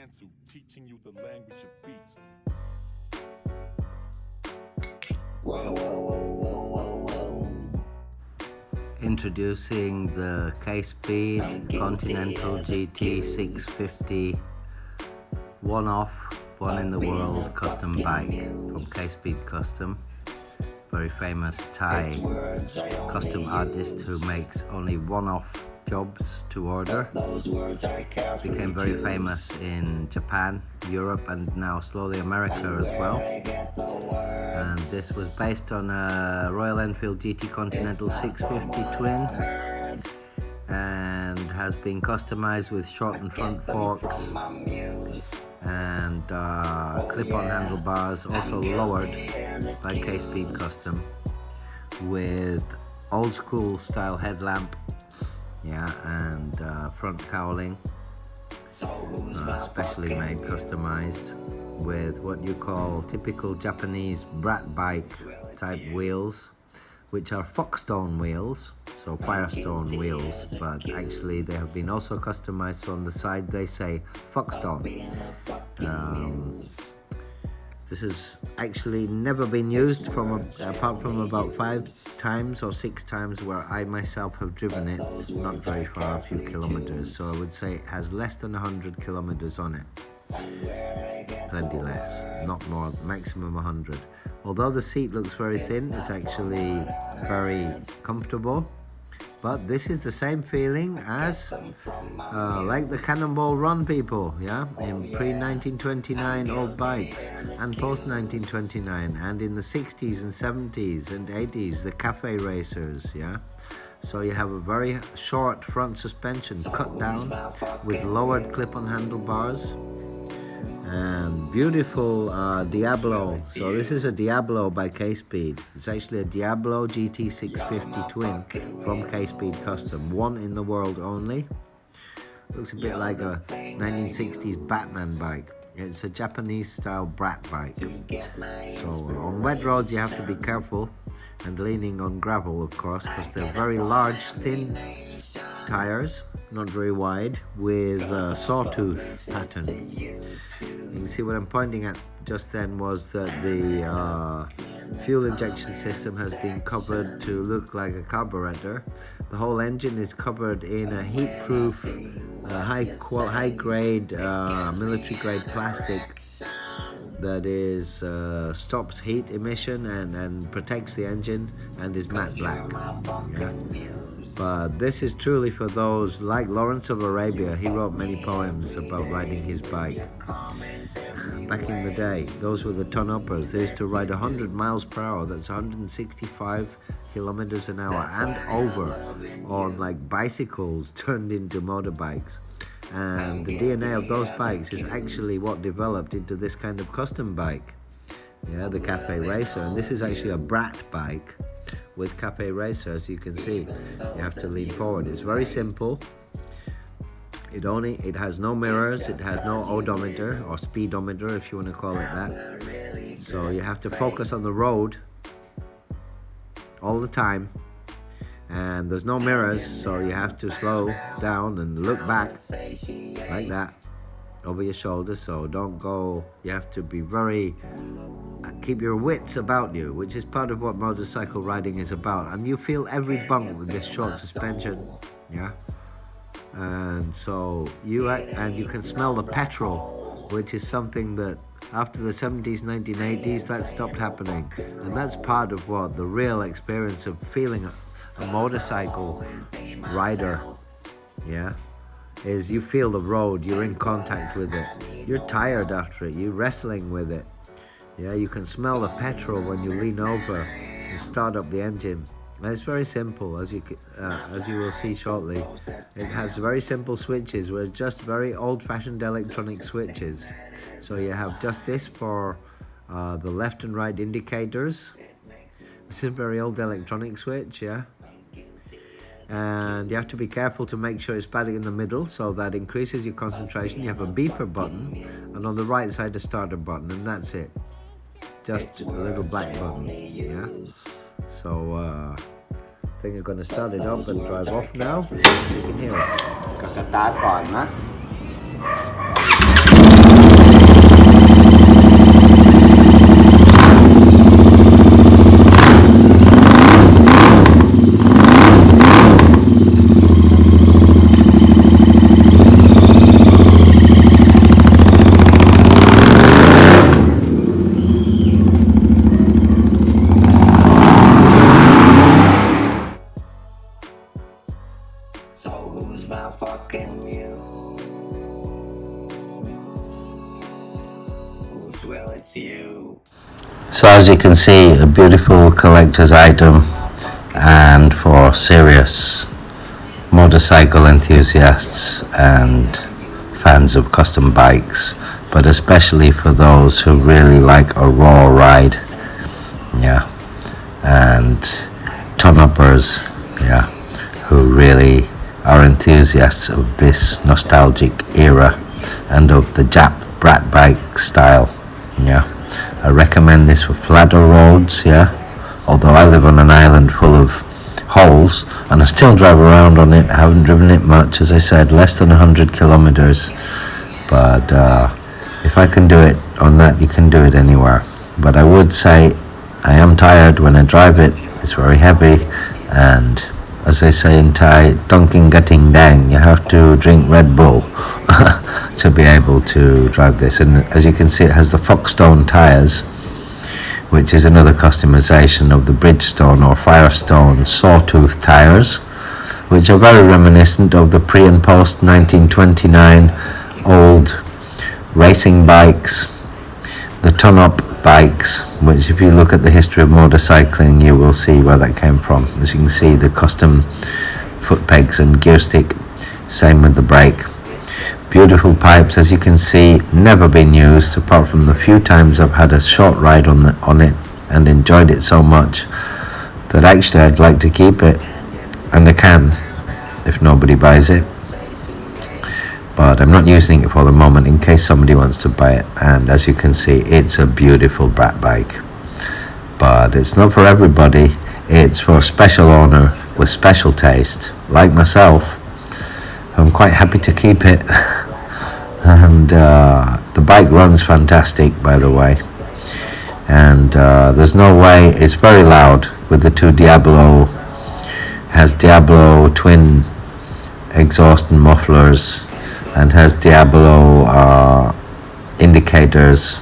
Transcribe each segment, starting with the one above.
Continental, teaching you the language of beats. Introducing the K-Speed Continental GT 650 one-off, one in the world custom bike from K-Speed Custom. Very famous Thai custom artist who makes only one-off jobs to order. Became very famous in Japan, Europe, and now slowly America as well. And this was based on a Royal Enfield GT Continental 650 twin and has been customized with short and front forks and clip-on handlebars, also lowered by K-Speed Custom, with old school style headlamp, and front cowling, specially made, customized with what you call typical Japanese Brat Bike type wheels, which are Foxstone wheels, so Firestone wheels, but actually they have been also customized, so on the side they say Foxstone. This has actually never been used apart from about 5 times or 6 times where I myself have driven it, not very far, a few kilometers, so I would say it has less than 100 kilometers on it. Plenty less, not more, maximum 100. Although the seat looks very thin, it's actually very comfortable. But this is the same feeling as like the Cannonball Run people, in pre-1929 old bikes and post-1929, and in the 60s and 70s and 80s, the café racers, So you have a very short front suspension cut down with lowered clip-on handlebars. And beautiful Diablo. So this is a Diablo by K-Speed. It's actually a Diablo GT 650 twin from K-Speed Custom, one in the world only. Looks a bit like a 1960s Batman bike. It's a Japanese style Brat bike. So on wet roads you have to be careful and leaning on gravel, of course, because they're very large, thin tires, not very wide, with a sawtooth pattern. You can see what I'm pointing at just then was that the fuel injection system has been covered to look like a carburetor. The whole engine is covered in a heat-proof, high-grade, military-grade plastic that is stops heat emission and protects the engine and is matte black. But this is truly for those like Lawrence of Arabia. He wrote many poems about riding his bike. Back in the day, those were the ton-uppers. They used to ride 100 miles per hour, that's 165 kilometers an hour and over, on like bicycles turned into motorbikes. And the DNA of those bikes is actually what developed into this kind of custom bike, the Cafe Racer. And this is actually a Brat bike with Cafe Racer, as you can see. You have to lean forward. It's very simple. It has no mirrors, it has no odometer or speedometer, if you want to call it that. So you have to focus on the road all the time, and there's no mirrors, so you have to slow down and look back like that over your shoulder. So don't go, you have to be keep your wits about you, which is part of what motorcycle riding is about. And you feel every bump with this short suspension, and so you can smell the petrol, which is something that after the 70s, 1980s, that stopped happening. And that's part of what the real experience of feeling a motorcycle rider, is you feel the road, you're in contact with it, you're tired after it, you're wrestling with it. You can smell the petrol when you lean over and start up the engine. And it's very simple, as you will see shortly. It has very simple switches, with just very old-fashioned electronic switches. So you have just this for the left and right indicators. It's a very old electronic switch, and you have to be careful to make sure it's batting in the middle, so that increases your concentration. You have a beeper button, and on the right side a starter button, and that's it. Just a little black button, So I think I'm going to start it up and drive off now. You can hear it. ก็สตาร์ทก่อนนะ So as you can see, a beautiful collector's item, and for serious motorcycle enthusiasts and fans of custom bikes, but especially for those who really like a raw ride, yeah, and ton-uppers, yeah, who really are enthusiasts of this nostalgic era and of the Jap-Brat Bike style, yeah. I recommend this for flatter roads, yeah, although I live on an island full of holes and I still drive around on it. I haven't driven it much, as I said, less than 100 kilometers, but if I can do it on that, you can do it anywhere. But I would say I am tired when I drive it. It's very heavy, and as they say in Thai, donking gating dang, you have to drink Red Bull to be able to drive this. And as you can see, it has the Foxstone tyres, which is another customization of the Bridgestone or Firestone Sawtooth tyres, which are very reminiscent of the pre and post 1929 old racing bikes, the ton-up bikes, which if you look at the history of motorcycling, you will see where that came from. As you can see, the custom foot pegs and gear stick, same with the brake. Beautiful pipes, as you can see, never been used apart from the few times I've had a short ride on it and enjoyed it so much that actually I'd like to keep it, and I can if nobody buys it, but I'm not using it for the moment in case somebody wants to buy it. And as you can see, it's a beautiful Brat bike, but it's not for everybody. It's for a special owner with special taste like myself. I'm quite happy to keep it. And the bike runs fantastic, by the way, and there's no way. It's very loud with the two Diablo, has Diablo twin exhaust and mufflers, and has Diablo indicators.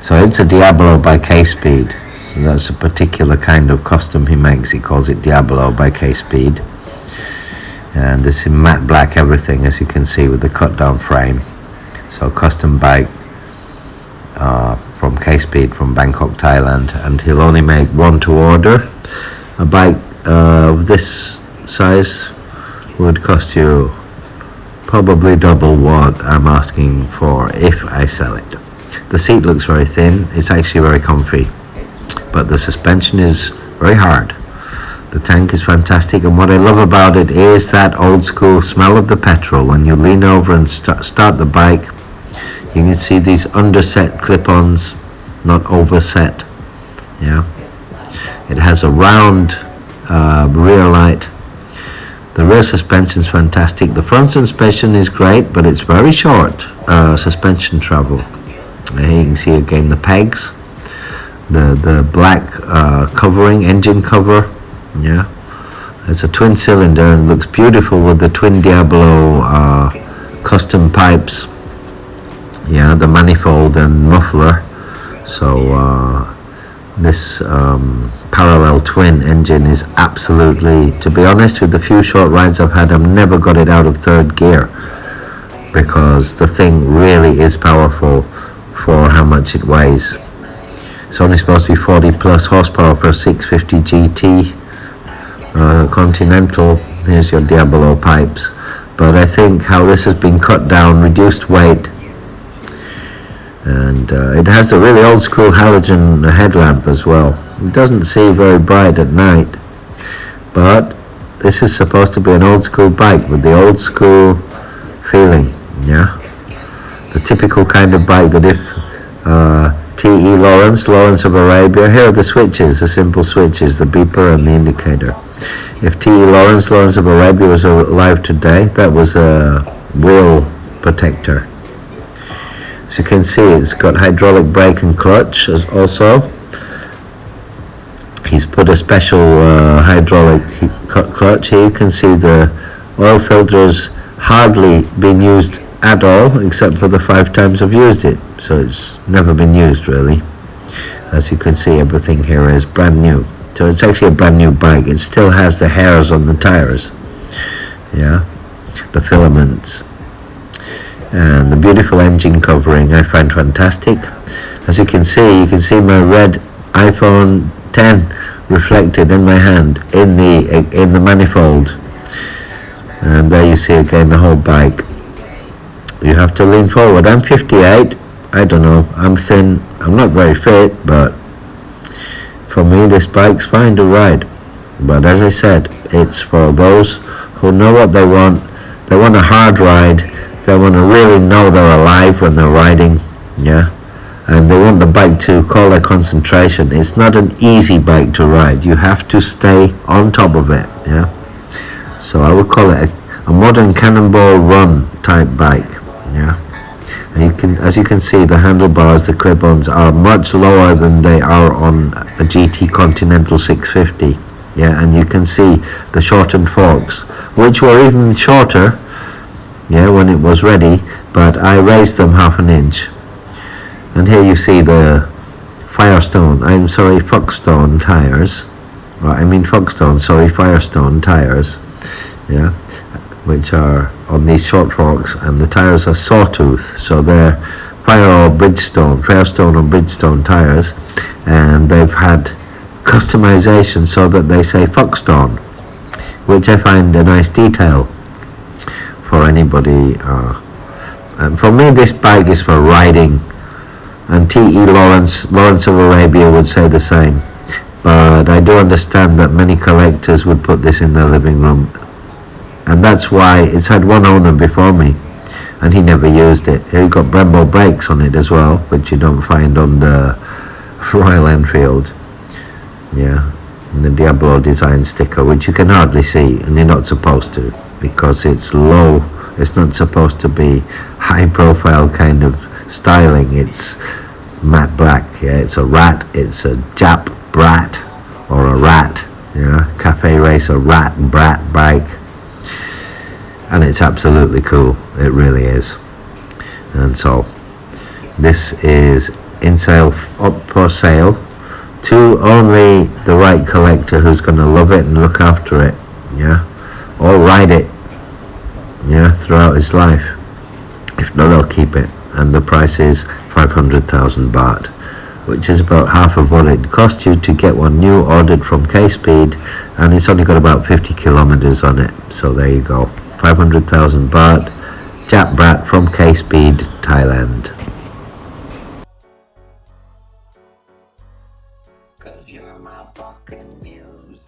So it's a Diablo by K-Speed. So that's a particular kind of custom he makes. He calls it Diablo by K-Speed. And this in matte black everything, as you can see, with the cut down frame. So custom bike from K-Speed from Bangkok, Thailand, and he'll only make one to order. A bike of this size would cost you probably double what I'm asking for if I sell it. The seat looks very thin, it's actually very comfy, but the suspension is very hard. The tank is fantastic, and what I love about it is that old school smell of the petrol. When you lean over and start the bike, you can see these underset clip-ons, not overset. Yeah, it has a round rear light. The rear suspension is fantastic. The front suspension is great, but it's very short suspension travel. Here you can see again the pegs, the black covering, engine cover. Yeah, it's a twin cylinder and looks beautiful with the twin Diablo custom pipes. Yeah, the manifold and muffler. So this parallel twin engine is absolutely, to be honest, with the few short rides I've had, I've never got it out of third gear, because the thing really is powerful for how much it weighs. It's only supposed to be 40 plus horsepower for a 650 GT Continental. Here's your Diablo pipes, but I think how this has been cut down, reduced weight, and it has a really old school halogen headlamp as well. It doesn't see very bright at night, but this is supposed to be an old school bike with the old school feeling. Yeah, the typical kind of bike that if T.E. Lawrence of Arabia, here are the switches, the simple switches, the beeper and the indicator. If T.E. Lawrence of Arabia was alive today, that was a wheel protector. As you can see, it's got hydraulic brake and clutch also. He's put a special hydraulic clutch here. You can see the oil filters hardly been used at all, except for the 5 times I've used it. So it's never been used really. As you can see, everything here is brand new. So it's actually a brand new bike. It still has the hairs on the tires. Yeah, the filaments. And the beautiful engine covering I find fantastic. As you can see my red iPhone 10 reflected in my hand in the manifold. And there you see again the whole bike. You have to lean forward. I'm 58. I don't know. I'm thin. I'm not very fit, but for me this bike's fine to ride. But as I said, it's for those who know what they want. They want a hard ride. They want to really know they're alive when they're riding. Yeah. And they want the bike to call their concentration. It's not an easy bike to ride. You have to stay on top of it. Yeah. So I would call it a modern cannonball run type bike. Yeah. And as you can see, the handlebars, the clip-ons are much lower than they are on a GT Continental 650. Yeah, and you can see the shortened forks, which were even shorter, yeah, when it was ready, but I raised them half an inch. And here you see the Firestone tires. Firestone tires, yeah, which are on these short forks, and the tires are sawtooth, so they're Firestone or Bridgestone tires, and they've had customization so that they say Foxstone, which I find a nice detail for anybody. And for me, this bike is for riding, and T.E. Lawrence of Arabia would say the same. But I do understand that many collectors would put this in their living room, and that's why it's had one owner before me, and he never used it. He got Brembo brakes on it as well, which you don't find on the Royal Enfield. Yeah, and the Diablo design sticker, which you can hardly see, and you're not supposed to, because it's low. It's not supposed to be high profile kind of styling. It's matte black. Yeah, it's a Jap-Brat or a rat. Yeah, cafe racer Brat bike, and it's absolutely cool. It really is. And so this is up for sale to only the right collector who's going to love it and look after it, yeah, or ride it, yeah, throughout his life. If not, I'll keep it. And the price is 500,000 baht, which is about half of what it cost you to get one new ordered from K-Speed, and it's only got about 50 kilometers on it. So there you go, 500,000 baht, Jap-Brat from K-Speed, Thailand. Cause you're my fucking muse.